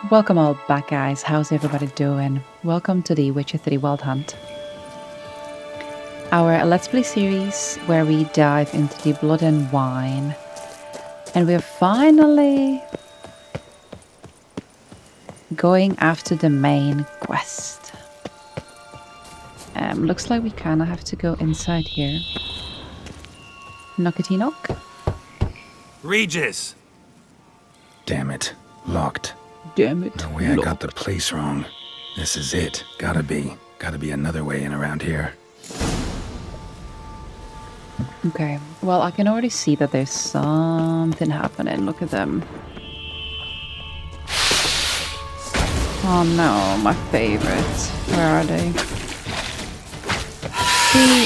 Welcome all back, guys. How's everybody doing? Welcome to the Witcher 3 Wild Hunt. Our Let's Play series where we dive into the blood and wine. And we're finally going after the main quest. Looks like we kind of have to go inside here. Knockety knock. Regis! Damn it. Locked. Damn it. No way I got the place wrong. This is it. Gotta be another way in around here. Okay, well, I can already see that there's something happening. Look at them. Oh no, my favorites. Where are they? See?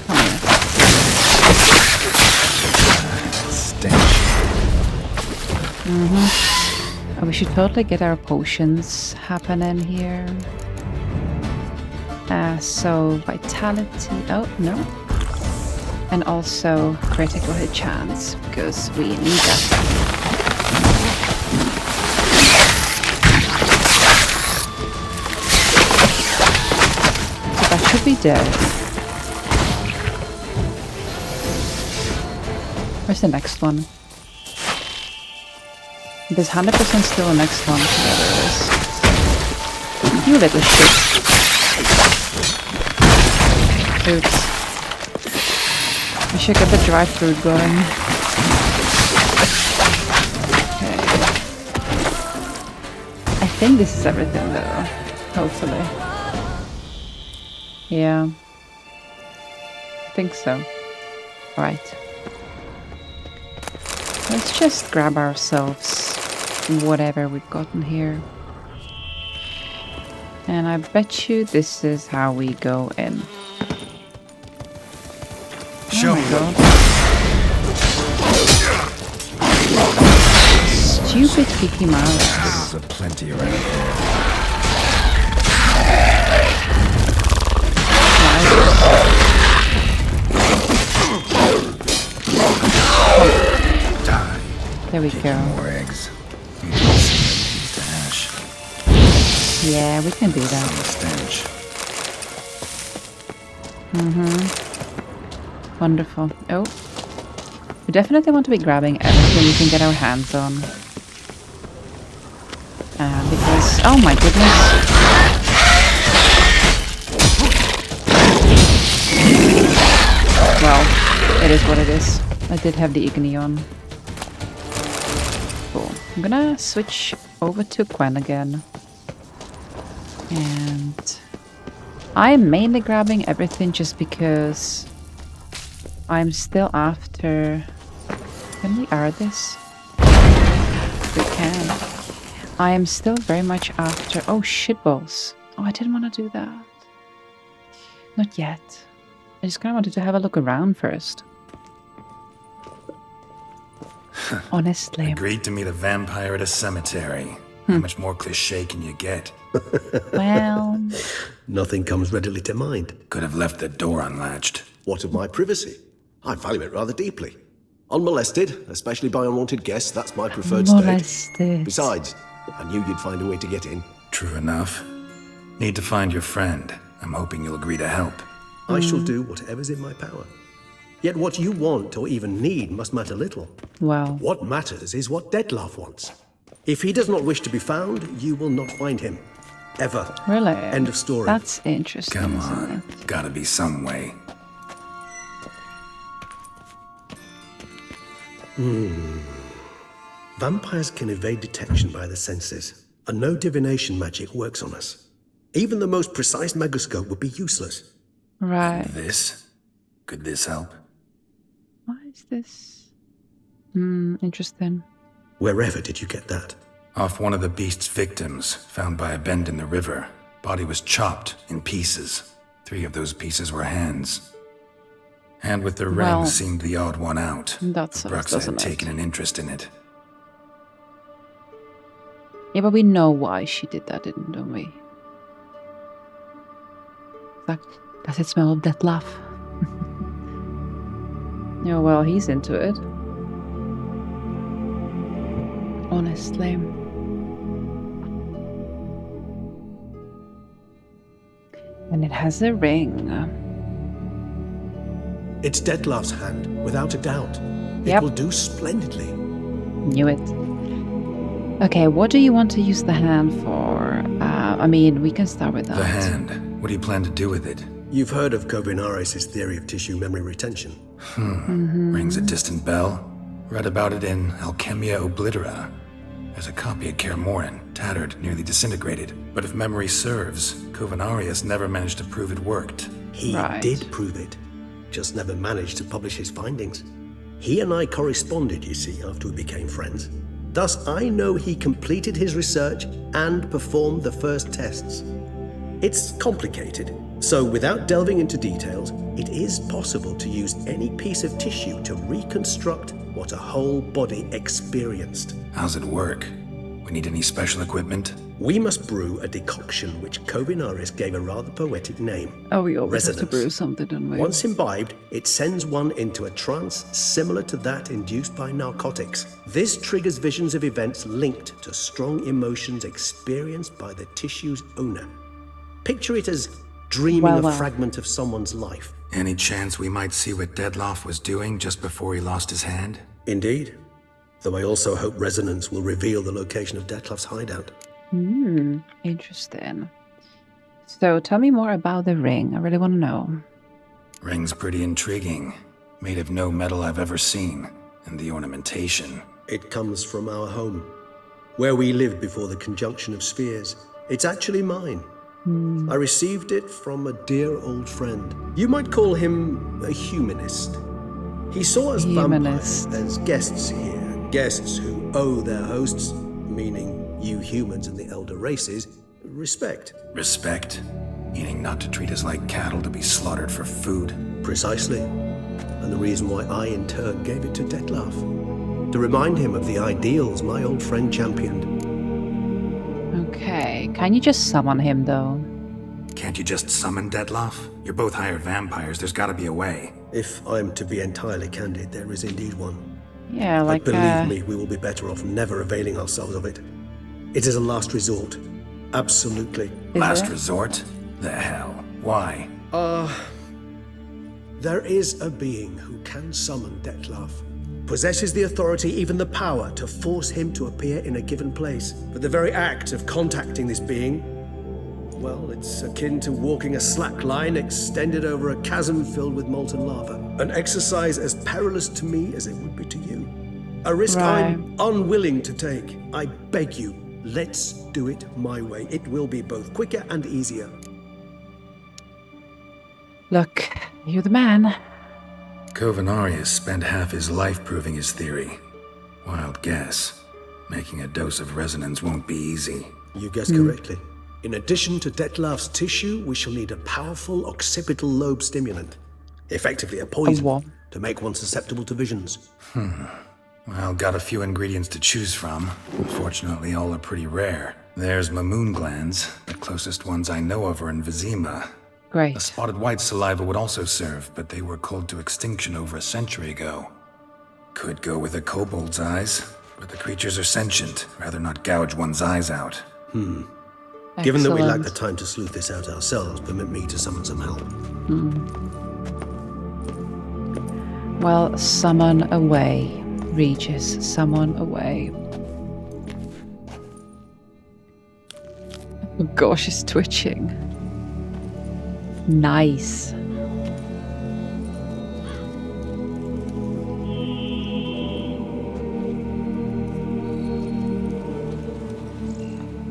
Come here. Stench. Oh, we should totally get our potions happening here. So, vitality. Oh, no. And also critical hit chance, because we need that. So that should be dead. Where's the next one? There's 100% still the next one. Yeah, there is. You little shit. Oops. I should get the dry fruit going. Okay. I think this is everything though. Hopefully. Yeah. I think so. Alright. Let's just grab ourselves whatever we've gotten here. And I bet you this is how we go in. Show me. Stupid Kiki Mouse. There's a plenty around here. Die. There we go. More eggs. Ash. Yeah, we can do that. Stench. Wonderful. Oh. We definitely want to be grabbing everything we can get our hands on. Because... oh my goodness. Well, it is what it is. I did have the Igni on. Cool. I'm gonna switch over to Quen again. And... I'm mainly grabbing everything just because... I'm still after... Can we air this? We can. I am still very much after... Oh, shitballs. Oh, I didn't want to do that. Not yet. I just kind of wanted to have a look around first. Honestly. Agreed to meet a vampire at a cemetery. How much more cliché can you get? Well... Nothing comes readily to mind. Could have left the door unlatched. What of my privacy? I value it rather deeply. Unmolested, especially by unwanted guests, that's my preferred state. Besides, I knew you'd find a way to get in. True enough. Need to find your friend. I'm hoping you'll agree to help. I shall do whatever's in my power. Yet what you want or even need must matter little. Wow. What matters is what Dettlaff wants. If he does not wish to be found, you will not find him. Ever. Really? End of story. That's interesting. Come isn't on. it? Gotta be some way. Vampires can evade detection by the senses, and no divination magic works on us. Even the most precise megascope would be useless. Right. This? Could this help? What is this? Interesting. Wherever did you get that? Off one of the beast's victims, found by a bend in the river. Body was chopped in pieces. 3 of those pieces were hands. Hand with the ring seemed the odd one out. That's Brooks had taken an interest in it. Yeah, but we know why she did that, don't we? Does it smell of Dettlaff? Yeah, well, he's into it. Honestly. And it has a ring. It's Detlef's hand, without a doubt. Yep. It will do splendidly. Knew it. Okay, what do you want to use the hand for? I mean, we can start with that. The hand. What do you plan to do with it? You've heard of Kovinaris' theory of tissue memory retention. Rings a distant bell. Read about it in Alchemia Oblitera. There's a copy at Kaer Morhen, tattered, nearly disintegrated. But if memory serves, Kovinaris never managed to prove it worked. He did prove it, just never managed to publish his findings. He and I corresponded, you see, after we became friends. Thus, I know he completed his research and performed the first tests. It's complicated, so without delving into details, it is possible to use any piece of tissue to reconstruct what a whole body experienced. How's it work? We need any special equipment? We must brew a decoction which Kovinaris gave a rather poetic name. Oh, we always Resonance. have to brew something, don't we? Once imbibed, it sends one into a trance similar to that induced by narcotics. This triggers visions of events linked to strong emotions experienced by the tissue's owner. Picture it as dreaming a fragment of someone's life. Any chance we might see what Detlef was doing just before he lost his hand? Indeed. Though I also hope resonance will reveal the location of Detlef's hideout. Interesting. So tell me more about the ring. I really want to know. Ring's pretty intriguing. Made of no metal I've ever seen. And the ornamentation. It comes from our home, where we lived before the conjunction of spheres. It's actually mine. I received it from a dear old friend. You might call him a humanist. He saw us vampires as guests here, guests who owe their hosts, meaning you humans and the elder races, respect. Respect? Meaning not to treat us like cattle to be slaughtered for food? Precisely. And the reason why I in turn gave it to Detlef. To remind him of the ideals my old friend championed. Okay, can you just summon him though? Can't you just summon Detlef? You're both hired vampires, there's gotta be a way. If I'm to be entirely candid, there is indeed one. Yeah, like but believe me, we will be better off never availing ourselves of it. It is a last resort. Absolutely. Last resort? The hell? Why? There is a being who can summon Detlef. Possesses the authority, even the power, to force him to appear in a given place. But the very act of contacting this being, well, it's akin to walking a slack line extended over a chasm filled with molten lava. An exercise as perilous to me as it would be to you. A risk I'm unwilling to take. I beg you, let's do it my way. It will be both quicker and easier. Look, you're the man. Kovinaris spent half his life proving his theory. Wild guess. Making a dose of resonance won't be easy. You guessed correctly. In addition to Detlef's tissue, we shall need a powerful occipital lobe stimulant. Effectively a poison to make one susceptible to visions. Well, got a few ingredients to choose from. Unfortunately, all are pretty rare. There's Mamoon glands. The closest ones I know of are in Vizima. Great. A spotted white saliva would also serve, but they were cold to extinction over a century ago. Could go with a kobold's eyes, but the creatures are sentient. Rather not gouge one's eyes out. Given that we lack the time to sleuth this out ourselves, permit me to summon some help. Well, summon away. Regis, summon away. Oh gosh, she's twitching. Nice.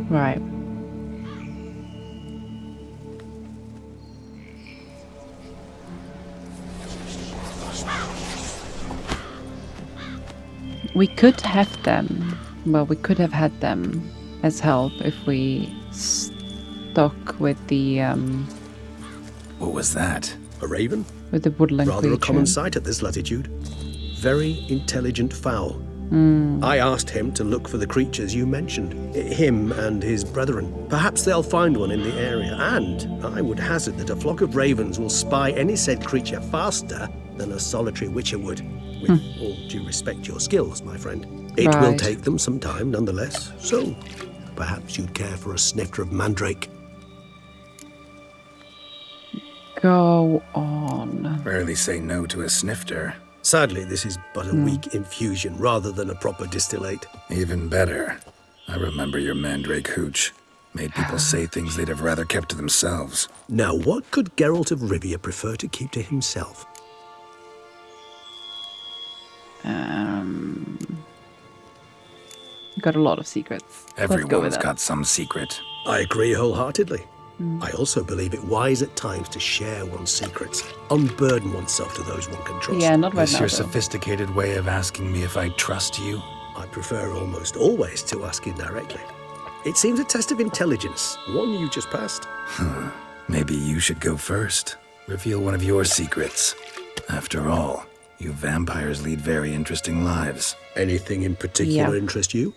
Right. We could have them. Well, we could have had them as help if we stuck with the What was that? A raven? with the woodland Rather creature. a common sight at this latitude. Very intelligent fowl. I asked him to look for the creatures you mentioned. Him and his brethren. Perhaps they'll find one in the area. And I would hazard that a flock of ravens will spy any said creature faster than a solitary witcher would. With all due respect to your skills, my friend. It will Right. take them some time nonetheless. So, perhaps you'd care for a snifter of mandrake. Go on. Rarely say no to a snifter. Sadly, this is but a weak infusion rather than a proper distillate. Even better. I remember your mandrake hooch. Made people say things they'd have rather kept to themselves. Now, what could Geralt of Rivia prefer to keep to himself? Got a lot of secrets. Let's go with Everyone's that. got some secret. I agree wholeheartedly. I also believe it wise at times to share one's secrets, unburden oneself to those one can trust. Yeah, not right Is now. your though. sophisticated way of asking me if I trust you? I prefer almost always to ask indirectly. It seems a test of intelligence, one you just passed. Maybe you should go first. Reveal one of your secrets. After all, you vampires lead very interesting lives. Anything in particular Yeah. interest you?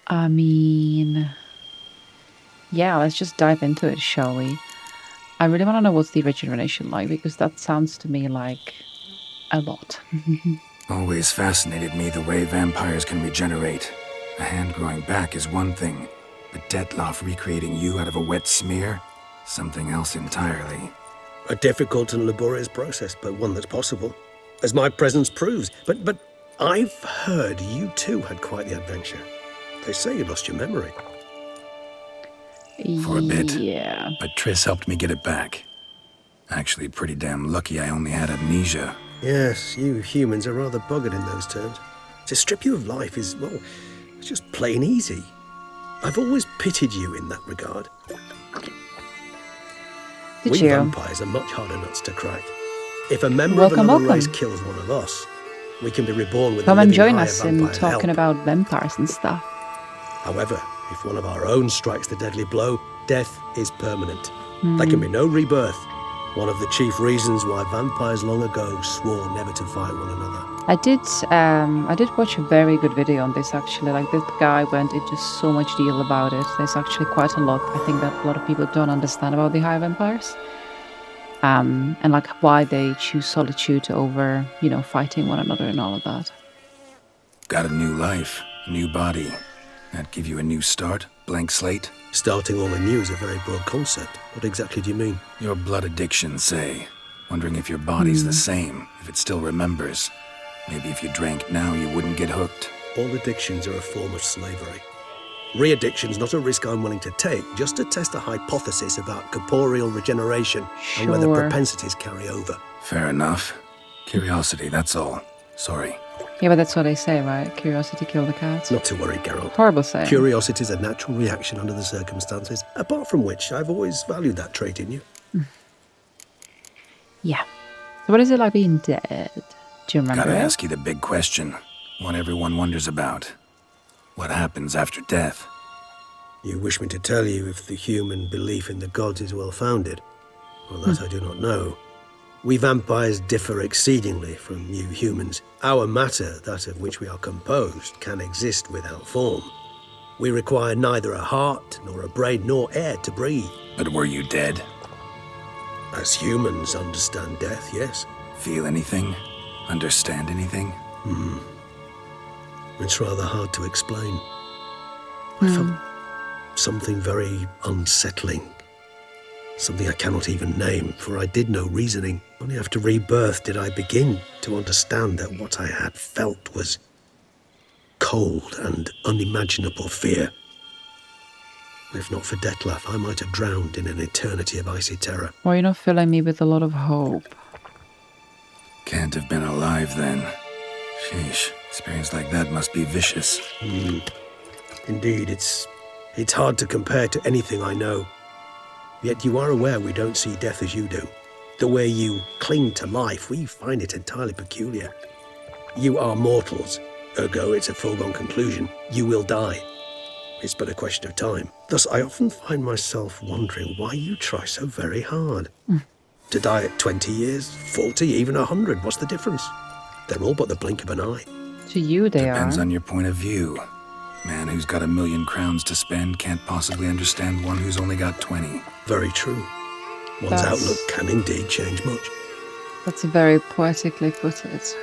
I mean, yeah, let's just dive into it, shall we? I really want to know what's the regeneration like, because that sounds to me like a lot. Always fascinated me the way vampires can regenerate. A hand growing back is one thing, but Detloff recreating you out of a wet smear? Something else entirely. A difficult and laborious process, but one that's possible, as my presence proves. But I've heard you too had quite the adventure. They say you lost your memory. For a bit. Yeah. But Triss helped me get it back. Actually, pretty damn lucky I only had amnesia. Yes, you humans are rather buggered in those terms. To strip you of life is, well, it's just plain easy. I've always pitied you in that regard. Did We you? vampires are much harder nuts to crack. If a member Welcome, of another welcome. race kills one of us, we can be reborn with Come a and living join higher us in vampire's talking help. about vampires and stuff. However, if one of our own strikes the deadly blow, death is permanent. There can be no rebirth. One of the chief reasons why vampires long ago swore never to fight one another. I did watch a very good video on this actually. Like, this guy went into so much detail about it. There's actually quite a lot I think that a lot of people don't understand about the high vampires. And like why they choose solitude over, you know, fighting one another and all of that. Got a new life, a new body. That give you a new start? Blank slate? Starting all anew is a very broad concept. What exactly do you mean? Your blood addiction, say. Wondering if your body's the same, if it still remembers. Maybe if you drank now, you wouldn't get hooked. All addictions are a form of slavery. Re-addiction's not a risk I'm willing to take, just to test a hypothesis about corporeal regeneration and whether Sure. propensities carry over. Fair enough. Curiosity, that's all. Sorry. Yeah, but that's what they say, right? Curiosity killed the cat. Not to worry, Geralt. Horrible saying. Curiosity is a natural reaction under the circumstances, apart from which I've always valued that trait in you. Yeah. So what is it like being dead? Do you remember Gotta it? ask you the big question. One everyone wonders about. What happens after death? You wish me to tell you if the human belief in the gods is well-founded? Well, that I do not know. We vampires differ exceedingly from you humans. Our matter, that of which we are composed, can exist without form. We require neither a heart, nor a brain, nor air to breathe. But were you dead? As humans understand death, yes. Feel anything? Understand anything? It's rather hard to explain. I felt something very unsettling. Something I cannot even name, for I did no reasoning. Only after rebirth did I begin to understand that what I had felt was cold and unimaginable fear. If not for Detlaff, I might have drowned in an eternity of icy terror. Why are you not filling me with a lot of hope? Can't have been alive then. Sheesh, experience like that must be vicious. Indeed, it's hard to compare to anything I know. Yet you are aware we don't see death as you do. The way you cling to life, we find it entirely peculiar. You are mortals, ergo it's a foregone conclusion. You will die. It's but a question of time. Thus, I often find myself wondering why you try so very hard. To die at 20 years, 40, even 100, what's the difference? They're all but the blink of an eye. To you, they Depends are. on your point of view. Man who's got 1,000,000 crowns to spend can't possibly understand one who's only got 20. Very true. One's That's- outlook can indeed change much. That's very poetically put it.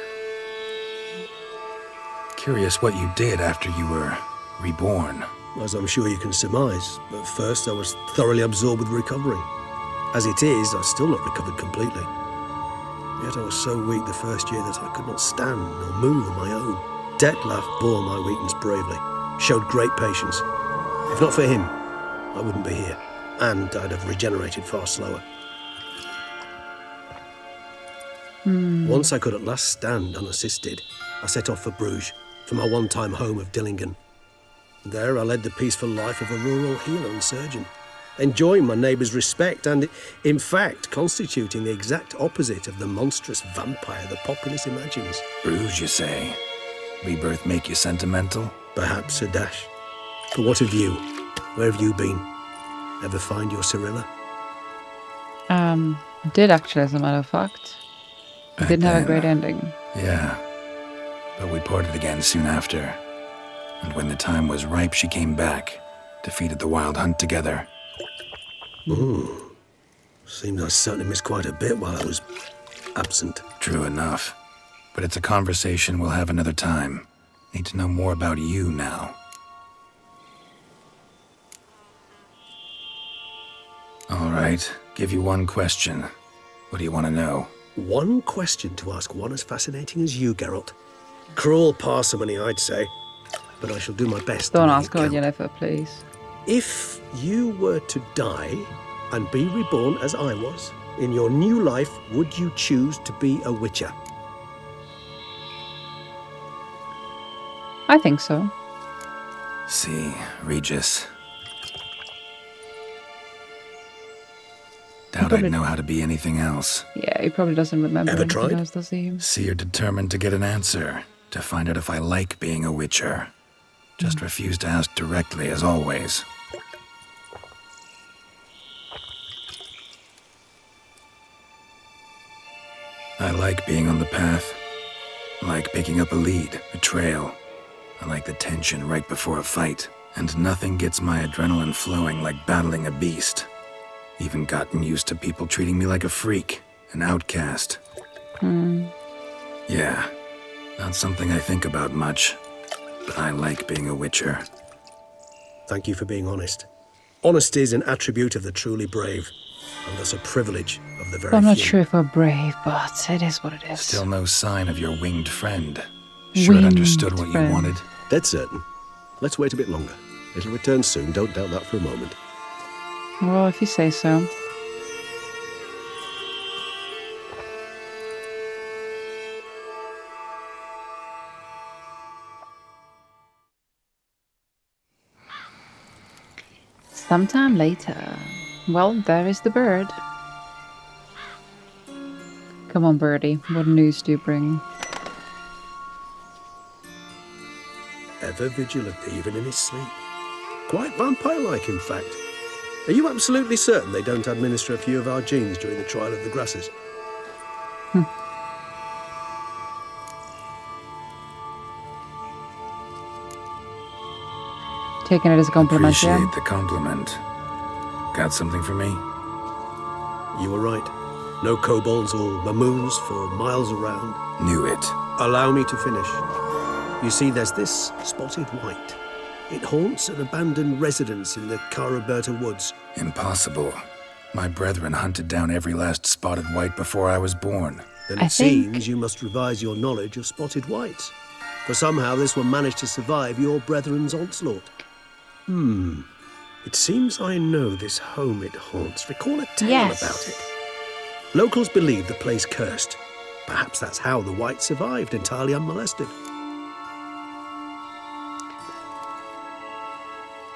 Curious what you did after you were reborn. As I'm sure you can surmise, at first I was thoroughly absorbed with recovering. As it is, I've still not recovered completely. Yet I was so weak the first year that I could not stand or move on my own. Detlef bore my weakness bravely, showed great patience. If not for him, I wouldn't be here, and I'd have regenerated far slower. Once I could at last stand unassisted, I set off for Bruges, for my one-time home of Dillingen. There I led the peaceful life of a rural healer and surgeon, enjoying my neighbours' respect and, in fact, constituting the exact opposite of the monstrous vampire the populace imagines. Bruges, you say? Rebirth make you sentimental? Perhaps a dash. But what of you? Where have you been? Ever find your Cyrilla? I did actually, as a matter of fact. It didn't have a great ending. Yeah. But we parted again soon after. And when the time was ripe, she came back, defeated the wild hunt together. Seems I certainly missed quite a bit while I was absent. True enough. But it's a conversation we'll have another time. Need to know more about you now. All right, give you one question. What do you want to know? One question to ask one as fascinating as you, Geralt. Cruel parsimony, I'd say. But I shall do my best. Don't to ask make it about count. Jennifer, please. If you were to die and be reborn as I was, in your new life, would you choose to be a witcher? I think so. See, Regis. Doubt I'd know how to be anything else. Yeah, he probably doesn't remember Ever anything tried? else, does he? See, you're determined to get an answer, to find out if I like being a witcher. Just refuse to ask directly, as always. I like being on the path. I like picking up a lead, a trail. I like the tension right before a fight. And nothing gets my adrenaline flowing like battling a beast. Even gotten used to people treating me like a freak, an outcast. Yeah, not something I think about much, but I like being a witcher. Thank you for being honest. Honesty is an attribute of the truly brave, and thus a privilege of the very I'm not few. sure if we're brave, but it is what it is. Still no sign of your winged friend. Sure it understood what friend. you wanted. Dead certain. Let's wait a bit longer. It'll return soon, don't doubt that for a moment. Well, if you say so. Sometime later. Well, there is the bird. Come on, birdie. What news do you bring? Ever vigilant, even in his sleep. Quite vampire-like, in fact. Are you absolutely certain they don't administer a few of our genes during the trial of the grasses? Taking it as a compliment, Appreciate yeah? the compliment. Got something for me? You were right. No kobolds or mamoons for miles around. Knew it. Allow me to finish. You see, there's this spotted white. It haunts an abandoned residence in the Caraberta woods. Impossible. My brethren hunted down every last spotted white before I was born. Then I it think- seems you must revise your knowledge of spotted whites. For somehow this one managed to survive your brethren's onslaught. It seems I know this home it haunts. Recall a tale Yes. about it. Locals believe the place cursed. Perhaps that's how the white survived entirely unmolested.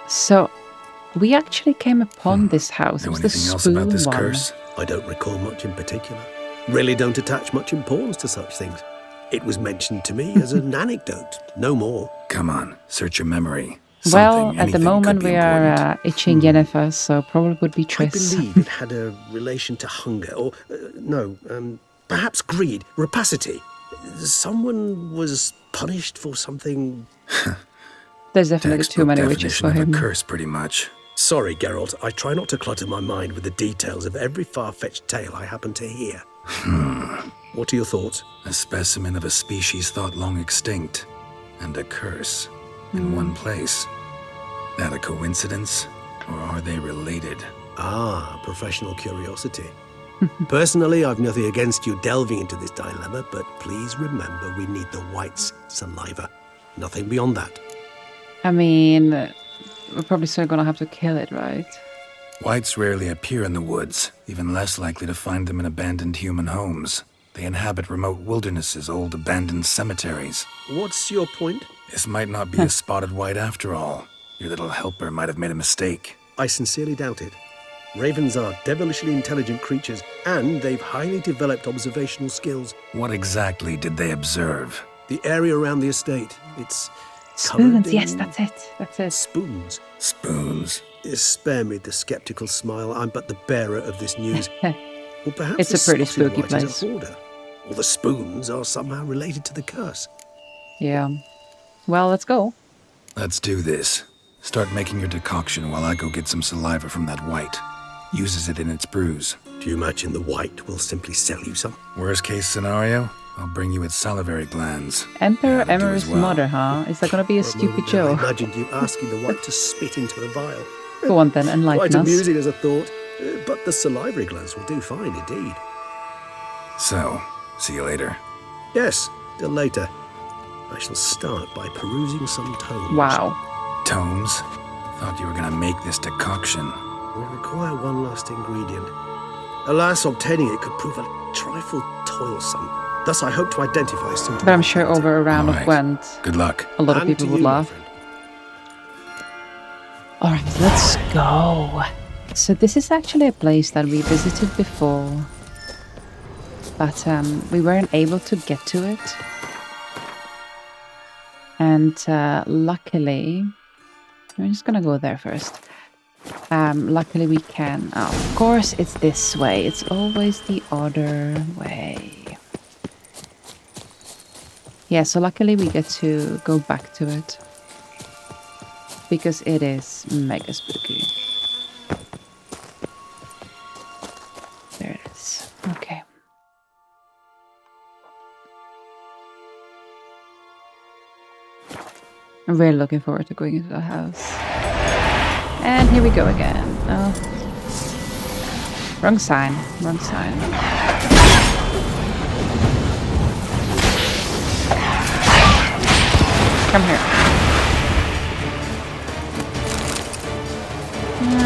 So, we actually came upon this house. It Know was the anything else spoon about this one. curse? I don't recall much in particular. Really don't attach much importance to such things. It was mentioned to me as an anecdote, no more. Come on, search your memory. Well, Something, at the anything moment could be we are important. itching Yennefer, so probably would be I Triss. believe it had a relation to hunger, or, perhaps greed, rapacity. Someone was punished for something. There's definitely too Textbook many witches definition for of him. a curse, pretty much. Sorry, Geralt, I try not to clutter my mind with the details of every far-fetched tale I happen to hear. What are your thoughts? A specimen of a species thought long extinct, and a curse in one place. That a coincidence, or are they related? Ah, professional curiosity. Personally, I've nothing against you delving into this dilemma, but please remember we need the white's saliva. Nothing beyond that. I mean, we're probably still gonna have to kill it, right? Whites rarely appear in the woods, even less likely to find them in abandoned human homes. They inhabit remote wildernesses, old abandoned cemeteries. What's your point? This might not be a spotted white after all. Your little helper might have made a mistake. I sincerely doubt it. Ravens are devilishly intelligent creatures, and they've highly developed observational skills. What exactly did they observe? The area around the estate, it's Spoons, covered yes, in that's it. That's it. spoons. Spoons. Spare me the skeptical smile. I'm but the bearer of this news. Or perhaps It's a the pretty spotted spooky white place. is a hoarder. Or the spoons are somehow related to the curse. Yeah. Well, let's go. Let's do this. Start making your decoction while I go get some saliva from that white. Uses it in its brews. Do you imagine the white will simply sell you some? Worst case scenario, I'll bring you its salivary glands. Emperor That'll do Emery's as well. mother, huh? Is that gonna be a For a moment stupid there, I joke? imagined you asking the white to spit into a vial. Go on then, Quite enlighten us. amusing as a thought, but the salivary glands will do fine indeed. So, see you later. Yes, till later. I shall start by perusing some tomes. Wow. Tomes? Thought you were gonna make this decoction. We require one last ingredient. Alas, obtaining it could prove a trifle toilsome. Thus, I hope to identify suitable. But I'm sure over a round of Alright. Gwent, Good luck. a lot of And people to would you, my laugh. friend. Alright, let's go. So this is actually a place that we visited before. But we weren't able to get to it. And luckily, I'm just gonna go there first. Luckily we can. Oh, of course it's this way. It's always the other way. Yeah, so luckily we get to go back to it. Because it is mega spooky. There it is. Okay. I'm really looking forward to going into the house. And here we go again. Oh. Wrong sign. Wrong sign. Come here.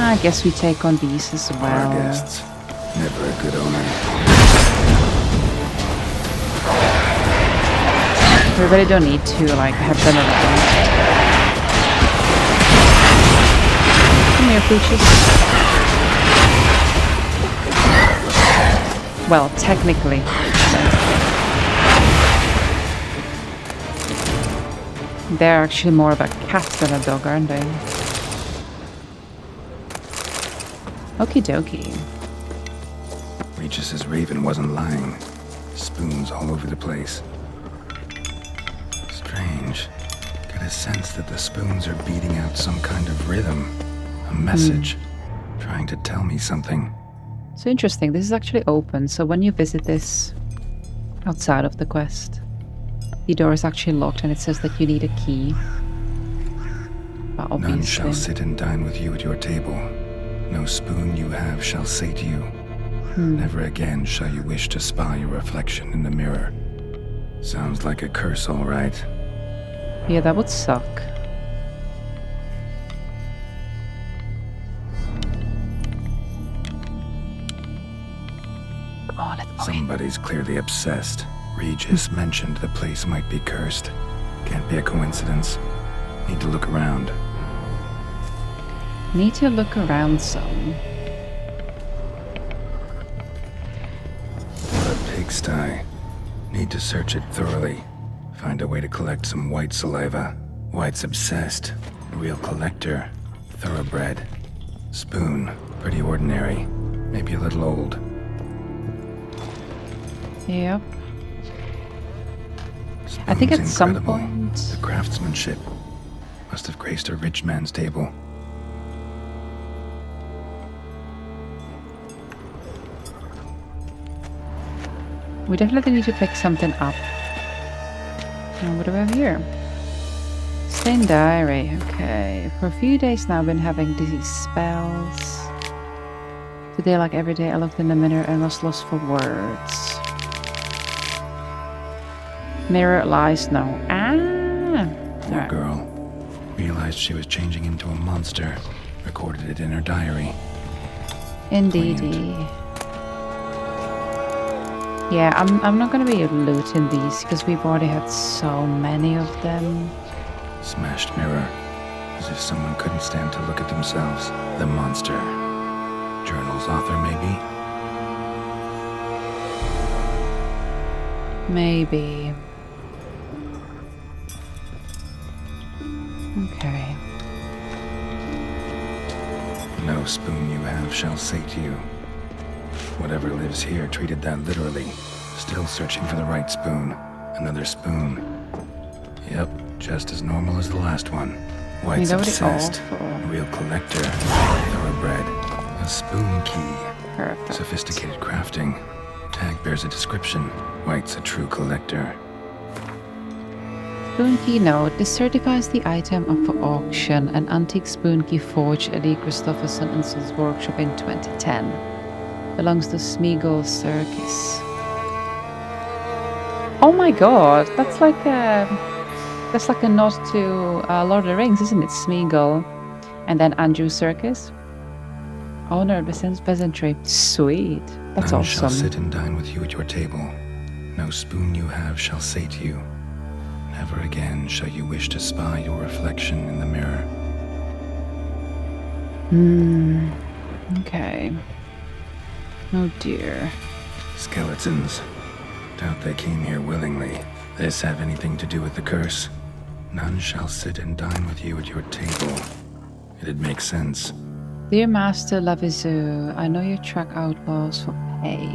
I guess we take on these as Our well. guests. Never a good omen. We really don't need to like have them around. Come here, Pooches. Well, technically. They're actually more of a cat than a dog, aren't they? Okie dokie. Regis's raven wasn't lying. Spoons all over the place. Strange. Get a sense that the spoons are beating out some kind of rhythm. A message. Trying to tell me something. So interesting, this is actually open, so when you visit this outside of the quest, the door is actually locked and it says that you need a key. But obviously... None shall sit and dine with you at your table. No spoon you have shall say to you. Never again shall you wish to spy your reflection in the mirror. Sounds like a curse, all right. Yeah, that would suck. Come on, let's go in. Somebody's clearly obsessed. Regis mentioned the place might be cursed. Can't be a coincidence. Need to look around. Need to look around some. A pigsty. Need to search it thoroughly. Find a way to collect some white saliva. White's obsessed. A real collector. Thoroughbred. Spoon. Pretty ordinary. Maybe a little old. Yep. I think at Spoon's some incredible. point... The craftsmanship. Must have graced a rich man's table. We definitely need to pick something up. And what do we have here? Stained diary. Okay. For a few days now I've been having these spells. Today, like every day, I looked in the mirror and was lost for words. Mirror lies now. Poor girl. Realized she was changing into a monster. Recorded it in her diary. Indeedy. Yeah, I'm not gonna be looting these because we've already had so many of them. Smashed mirror. As if someone couldn't stand to look at themselves. The monster. Journal's author, maybe? Maybe. Okay. No spoon you have shall sate you. Whatever lives here treated that literally. Still searching for the right spoon. Another spoon. Yep, just as normal as the last one. White's obsessed. Real collector. Thoroughbred. A spoon key. Perfect. Sophisticated crafting. Tag bears a description. White's a true collector. Spoon key note. This certifies the item up for auction. An antique spoon key forged at E. Christopherson and Sons workshop in 2010. Belongs to Smeagol Circus. Oh my god, that's like a nod to Lord of the Rings, isn't it? Smeagol. And then Andrew Circus. Owner of the peasantry. Sweet. That's None awesome. shall sit and dine with you at your table. No spoon you have shall sate you. Never again shall you wish to spy your reflection in the mirror. Okay. Oh dear. Skeletons. Doubt they came here willingly. This have anything to do with the curse? None shall sit and dine with you at your table. It'd make sense. Dear Master Lavizu, I know you track outlaws for pay.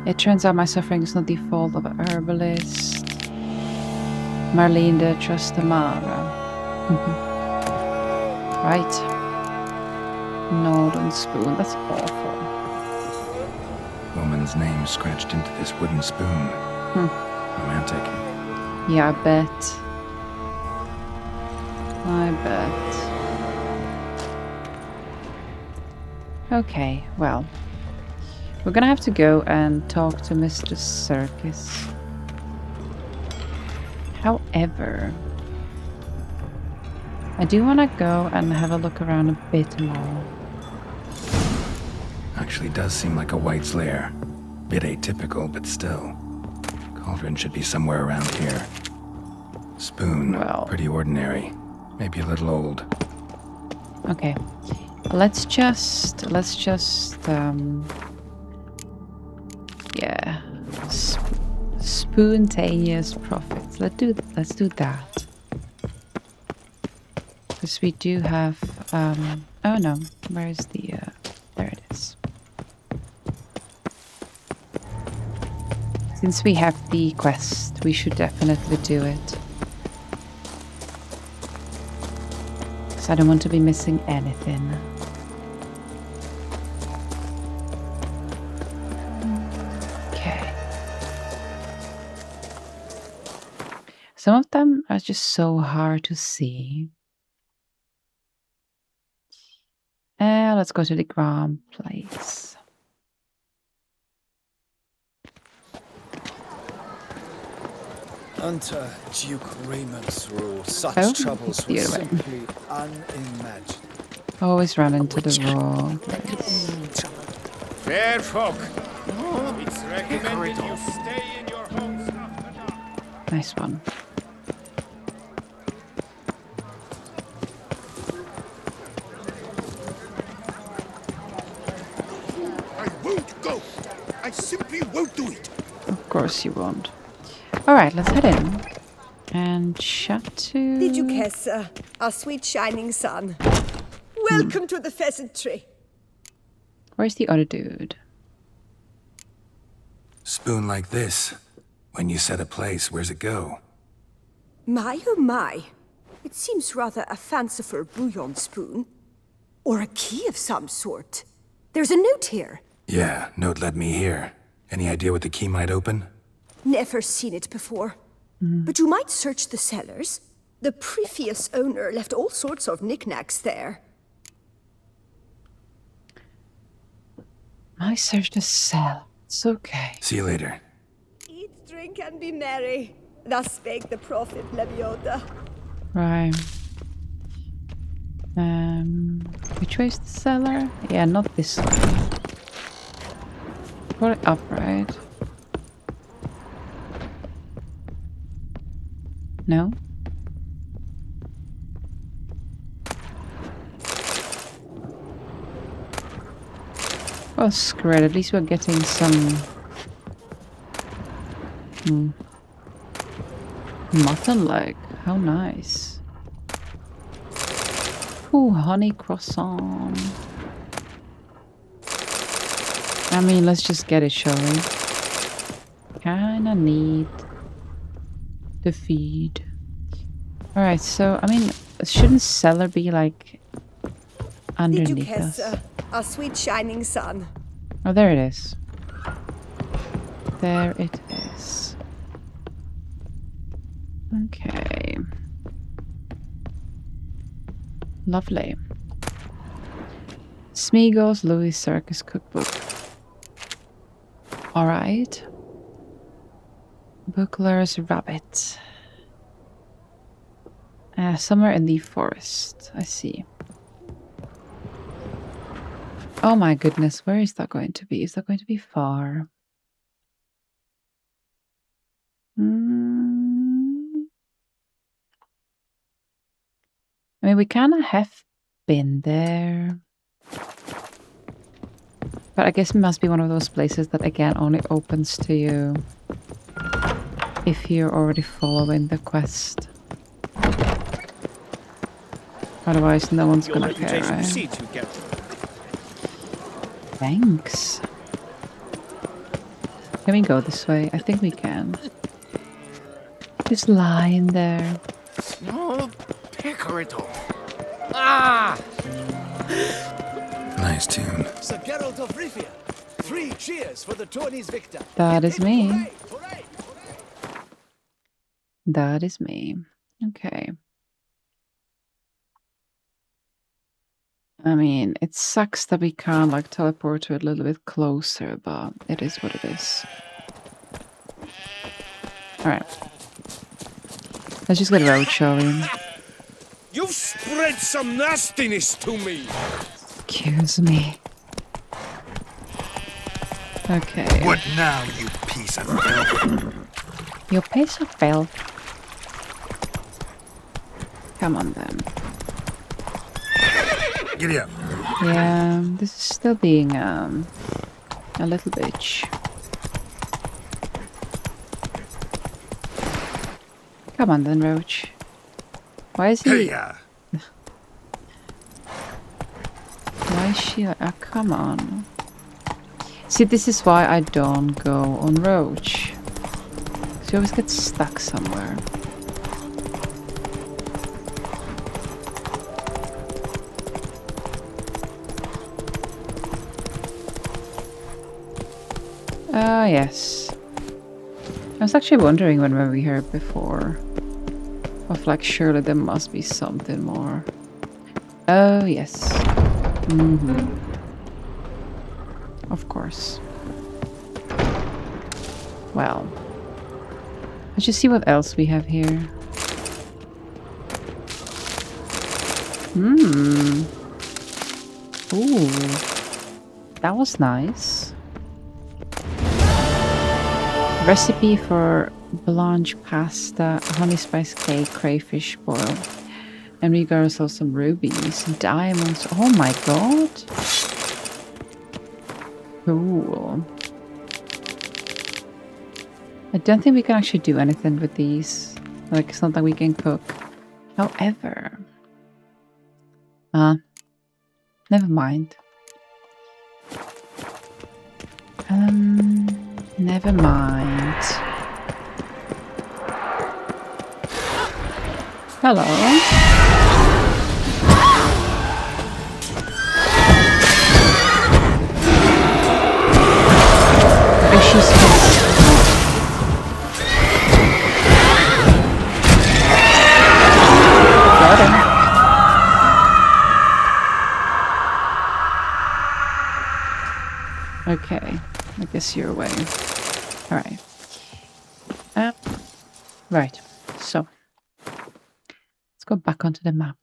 It turns out my suffering is not the fault of a herbalist. Marlene de Trastamara. Right. Northern spoon, that's awful. Woman's name scratched into this wooden spoon. Romantic. Yeah, I bet. I bet. Okay, well. We're gonna have to go and talk to Mr. Circus. However, I do want to go and have a look around a bit more. Actually does seem like a White's lair. Bit atypical, but still. Cauldron should be somewhere around here. Spoon, Well. pretty ordinary. Maybe a little old. Okay, let's just yeah, Spoontaneous Profits. Let's do that. Because we do have oh no, where is the there it is. Since we have the quest, we should definitely do it. Because I don't want to be missing anything. Okay. Some of them are just so hard to see. Let's go to the Grand Place. Under Duke Raymond's rule, such Oh, troubles it's were the other way. simply unimaginable. Always run into the wrong place. Fair folk, it's recommended you stay in your homes after dark. Nice one. I won't go. I simply won't do it. Of course you won't. Alright, let's head in. And chat to... Did you guess, our sweet shining sun? Welcome to the pheasantry. Where's the other dude? Spoon like this. When you set a place, where's it go? My oh my. It seems rather a fanciful bouillon spoon. Or a key of some sort. There's a note here. Yeah, note led me here. Any idea what the key might open? Never seen it before. But you might search the cellars. The previous owner left all sorts of knickknacks there. I searched the cell. It's okay. See you later. Eat, drink, and be merry. Thus spake the prophet Lebioda. Right. Which way is the cellar? Yeah, not this way. Put it up, right? No? Well, screw it. At least we're getting some... mutton leg. How nice. Ooh, honey croissant. I mean, let's just get it, shall we? Kinda need the feed. Alright, so, I mean, shouldn't cellar be, like, Did you underneath kiss us? a sweet shining sun? Oh, there it is. There it is. Okay. Lovely. Smeagol's Louis Circus Cookbook. Alright. Buckler's Rabbit. Somewhere in the forest. I see. Oh my goodness, where is that going to be? Is that going to be far? I mean, we kind of have been there. But I guess it must be one of those places that, again, only opens to you if you're already following the quest. Otherwise, no one's gonna care, right? Thanks. Can we go this way? I think we can. Just lie in there. No, Pecorito. Ah! Nice tune. Sir Geralt of Rivia. 3 cheers for the tourney's victor. That is me. Hooray, hooray, hooray. That is me. Okay. I mean, it sucks that we can't, like, teleport to it a little bit closer, but it is what it is. Alright. Let's just get a road, shall we? You've spread some nastiness to me. Excuse me. Okay. What now, you piece of filth? Your piece of filth. Come on then. Giddy up. Yeah, this is still being a little bitch. Come on then, Roach. Why is he? Hey-ya. Why is she? Come on. See, this is why I don't go on Roach. She always gets stuck somewhere. Ah, yes. I was actually wondering when we heard before. Of like, surely there must be something more. Oh, yes. Of course. Well. Let's just see what else we have here. Ooh. That was nice. Recipe for blanche pasta, honey spice cake, crayfish boil. And we got ourselves some rubies, diamonds. Oh my god. Cool. I don't think we can actually do anything with these. Like, it's not that we can cook. However. Never mind. Never mind. Hello. She's got him. Okay, I guess you're away. Alright. Right, so let's go back onto the map.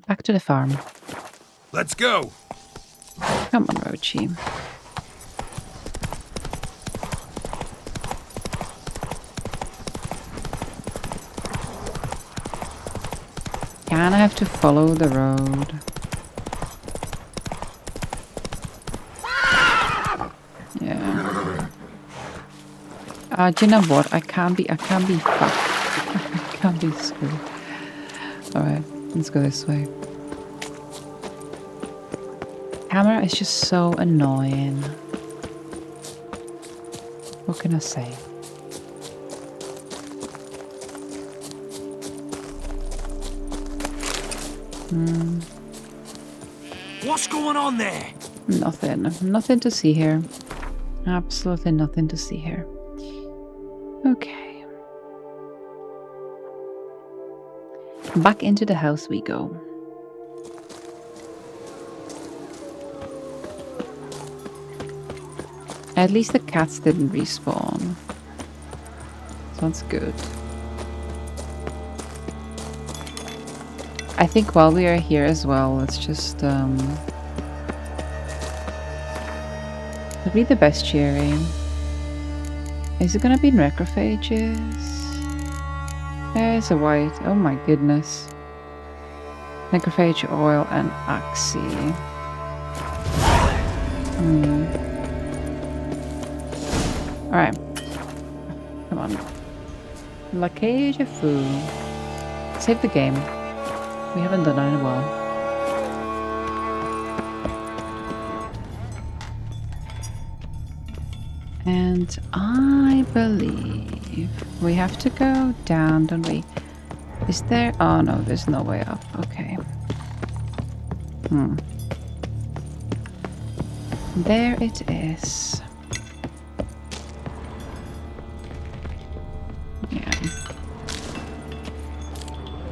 Back to the farm. Let's go! Come on, Rochi. Can I have to follow the road? Yeah. Do you know what? I can't be fucked. I can't be screwed. Alright, let's go this way. Camera is just so annoying. What can I say? What's going on there? Nothing. Nothing to see here. Absolutely nothing to see here. Okay. Back into the house we go. At least the cats didn't respawn. So that's good. I think while we are here as well, let's just read the bestiary. Is it gonna be necrophages? There's a white. Oh my goodness. Necrophage oil and oxy. Alright. Come on. Cage Au Fou. Save the game. We haven't done that in a while. And I believe we have to go down, don't we? Is there? Oh no, there's no way up. Okay. There it is. Yeah.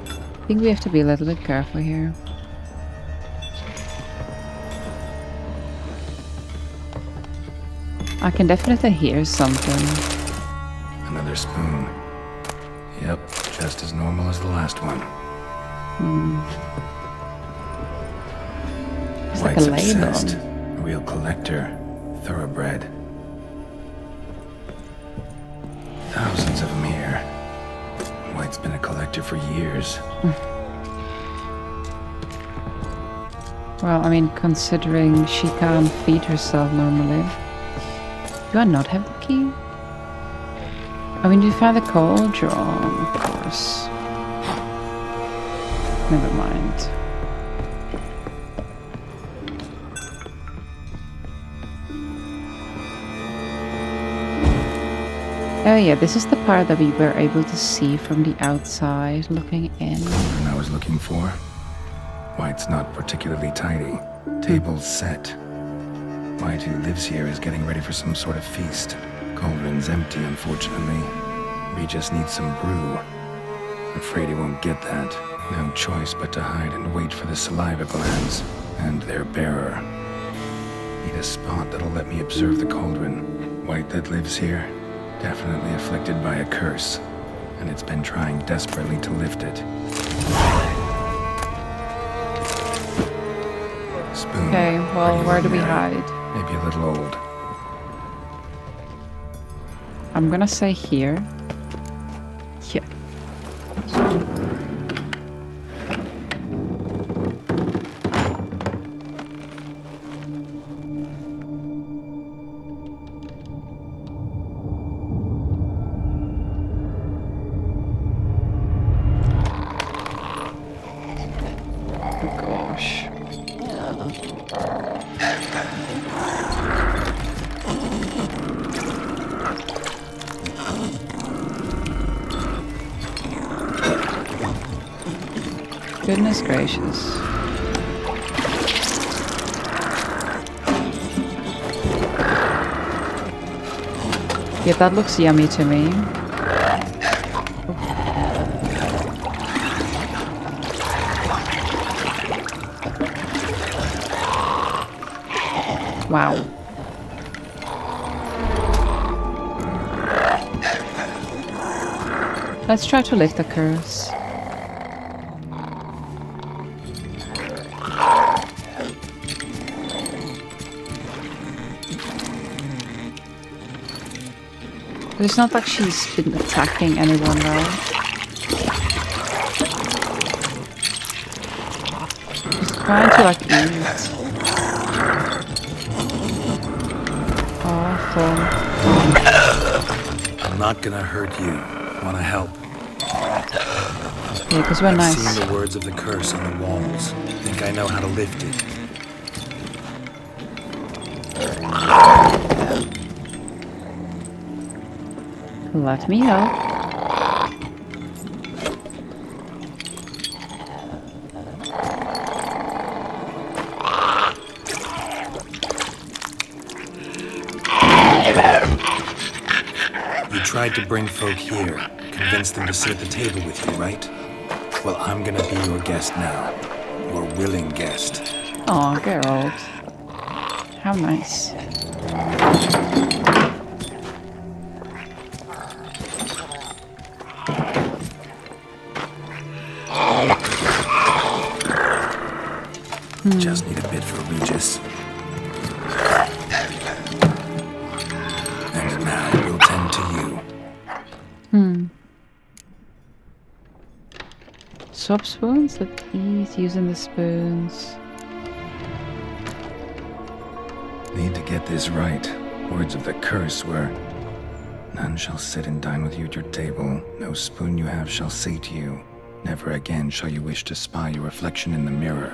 I think we have to be a little bit careful here. I can definitely hear something. Another spoon. Yep, just as normal as the last one. It's like a White's label. obsessed. A real collector. Thoroughbred. Thousands of them here. White's been a collector for years. Well, I mean, considering she can't feed herself normally. Do I not have the key? I mean, you found the cauldron, of course. Never mind. Oh yeah, this is the part that we were able to see from the outside, looking in. And I was looking for. White's not particularly tidy. Table's set. White, who lives here, is getting ready for some sort of feast. Cauldron's empty, unfortunately. We just need some brew. Afraid he won't get that. No choice but to hide and wait for the saliva glands and their bearer. Need a spot that'll let me observe the cauldron. White that lives here, definitely afflicted by a curse, and it's been trying desperately to lift it. Spoon. Okay, well, where do we hide? Maybe a little old. I'm gonna say here. Yeah. Oh gosh. Goodness gracious. Yeah, that looks yummy to me. Wow. Let's try to lift the curse. But it's not like she's been attacking anyone, right? She's trying to like eat. Awful. I'm not gonna hurt you. Wanna help? Yeah, because we're nice. I've seen the words of the curse on the walls. Think I know how to lift it. Let me help. You tried to bring folk here, convince them to sit at the table with you, right? Well, I'm gonna be your guest now. Your willing guest. Aw, Geralt. How nice. Just need a bit for Regis. And now we'll tend to you. Swap spoons? Let's eat using the spoons. Need to get this right. Words of the curse were, none shall sit and dine with you at your table. No spoon you have shall sate you. Never again shall you wish to spy your reflection in the mirror.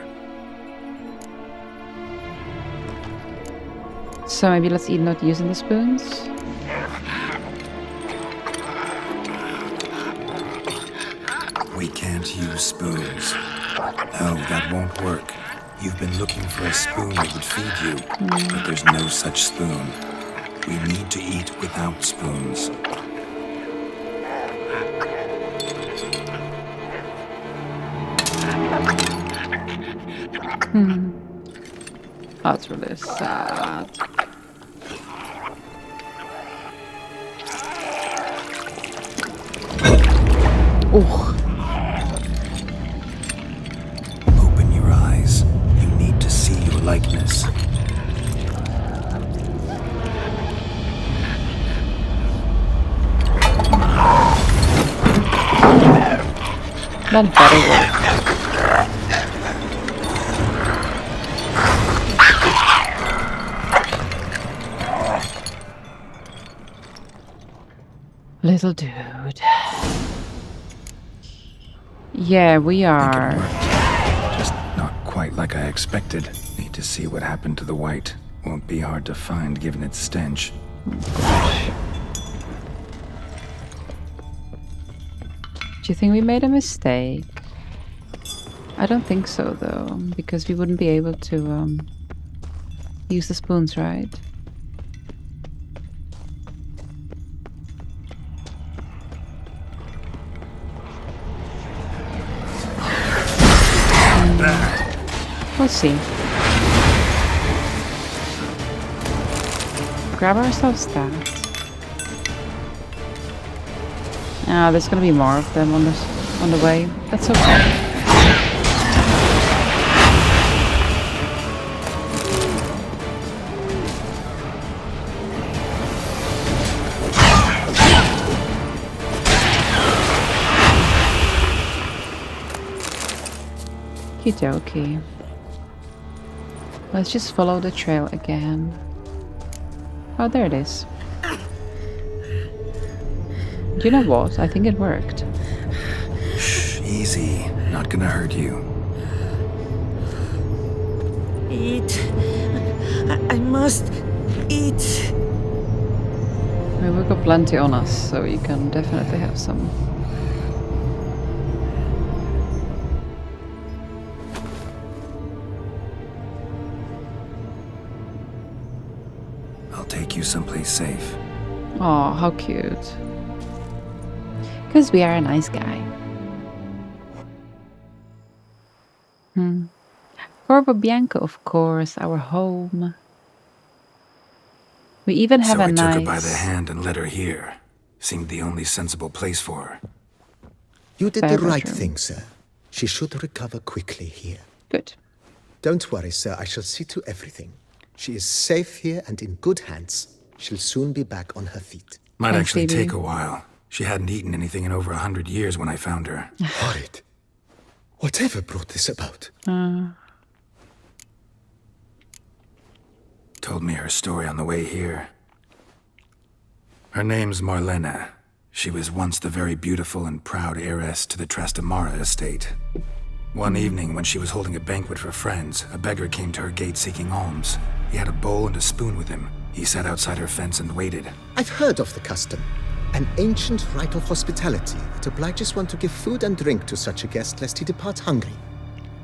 So maybe let's eat not using the spoons? We can't use spoons. No, that won't work. You've been looking for a spoon that would feed you, but there's no such spoon. We need to eat without spoons. That's really sad. Oh. Open your eyes. You need to see your likeness. That better work. Little dude. Yeah, we are. Just not quite like I expected. Need to see what happened to the white. Won't be hard to find given its stench. Do you think we made a mistake? I don't think so, though, because we wouldn't be able to use the spoons, right? We'll see. Grab ourselves that. Ah, there's gonna be more of them on the way. That's okay. Okie. Let's just follow the trail again. Oh, there it is. You know what? I think it worked. Shh, easy. Not gonna hurt you. Eat. I must eat. We've got plenty on us, so you can definitely have some. Take you someplace safe. Oh, how cute. Because we are a nice guy. Corvo Bianco, of course, our home. We even have So a I nice... took her by the hand and led her here. Seemed the only sensible place for her. You did the right bedroom. thing, sir. She should recover quickly here. Good. Don't worry, sir. I shall see to everything. She is safe here and in good hands. She'll soon be back on her feet. Might Thanks, actually Phoebe. take a while. She hadn't eaten anything in over 100 years when I found her. Horrid. Whatever brought this about? Told me her story on the way here. Her name's Marlena. She was once the very beautiful and proud heiress to the Trastamara estate. One evening, when she was holding a banquet for friends, a beggar came to her gate seeking alms. He had a bowl and a spoon with him. He sat outside her fence and waited. I've heard of the custom. An ancient rite of hospitality that obliges one to give food and drink to such a guest lest he depart hungry.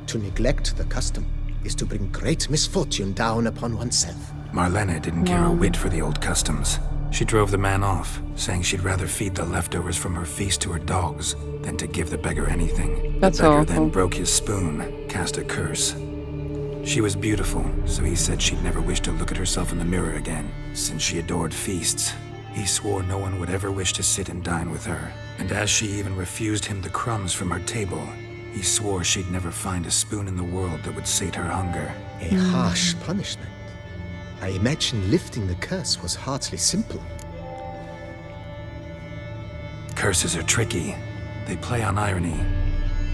To neglect the custom is to bring great misfortune down upon oneself. Marlena didn't care a whit for the old customs. She drove the man off, saying she'd rather feed the leftovers from her feast to her dogs than to give the beggar anything. That's the beggar awful. then broke his spoon, cast a curse. She was beautiful, so he said she'd never wish to look at herself in the mirror again. Since she adored feasts, he swore no one would ever wish to sit and dine with her. And as she even refused him the crumbs from her table, he swore she'd never find a spoon in the world that would sate her hunger. A harsh punishment. I imagine lifting the curse was hardly simple. Curses are tricky. They play on irony.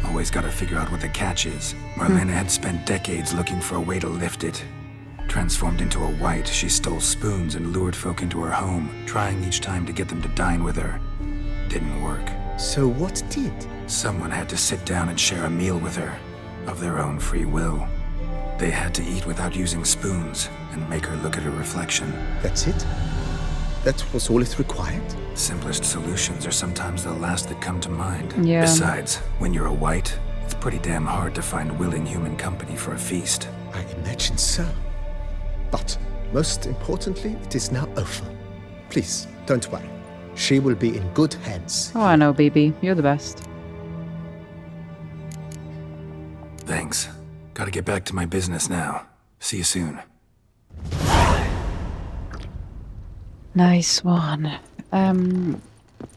Always gotta figure out what the catch is. Marlena had spent decades looking for a way to lift it. Transformed into a wight, she stole spoons and lured folk into her home, trying each time to get them to dine with her. Didn't work. So what did? Someone had to sit down and share a meal with her, of their own free will. They had to eat without using spoons, and make her look at her reflection. That's it? That was all it required? Simplest solutions are sometimes the last that come to mind. Yeah. Besides, when you're a wight, it's pretty damn hard to find willing human company for a feast. I imagine so. But, most importantly, it is now over. Please, don't worry. She will be in good hands. Oh, I know, baby. You're the best. Thanks. Gotta get back to my business now. See you soon. Nice one.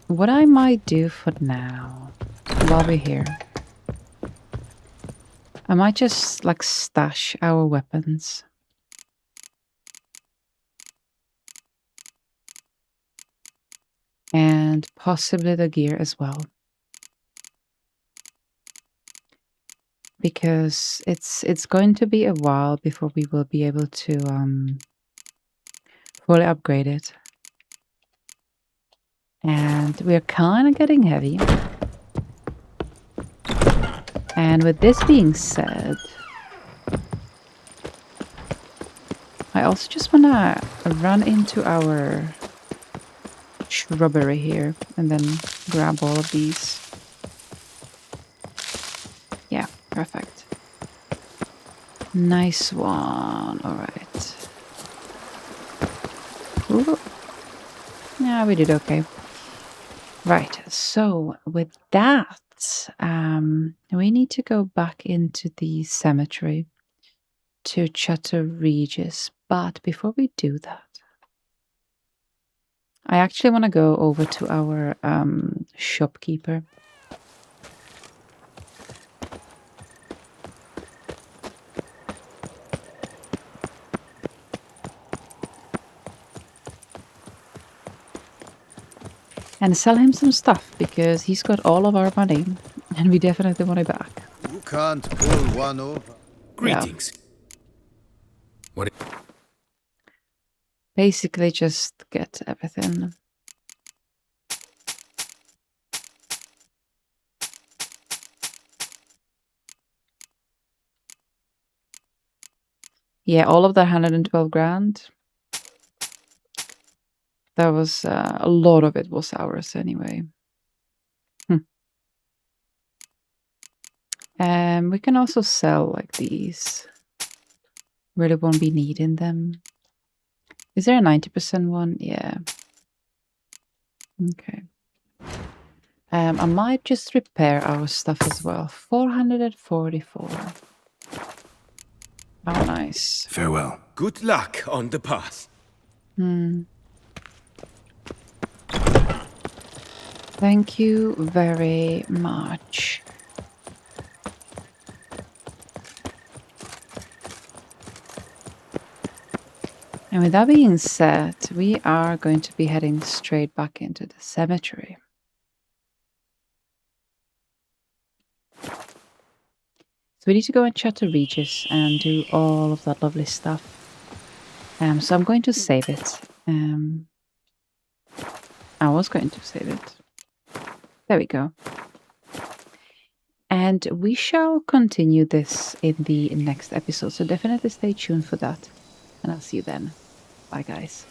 What I might do for now, while we're here, I might just, like, stash our weapons. And possibly the gear as well. Because it's going to be a while before we will be able to fully upgrade it. And we're kind of getting heavy. And with this being said, I also just want to run into our shrubbery here and then grab all of these. Yeah, perfect. Nice one. All right. Ooh. Yeah, we did okay. Right, so with that, we need to go back into the cemetery to Chateau Regis. But before we do that, I actually want to go over to our shopkeeper. And sell him some stuff, because he's got all of our money, and we definitely want it back. You can't pull one over. Greetings. What? Basically, just get everything. Yeah, all of that 112 grand. That was, a lot of it was ours anyway. And we can also sell like these. Really won't be needing them. Is there a 90% one? Yeah. Okay. I might just repair our stuff as well. 444. Oh, nice. Farewell. Good luck on the path. Thank you very much. And with that being said, we are going to be heading straight back into the cemetery. So we need to go and chat to Regis and do all of that lovely stuff. So I'm going to save it. I was going to save it. There we go. And we shall continue this in the next episode. So definitely stay tuned for that. And I'll see you then. Bye, guys.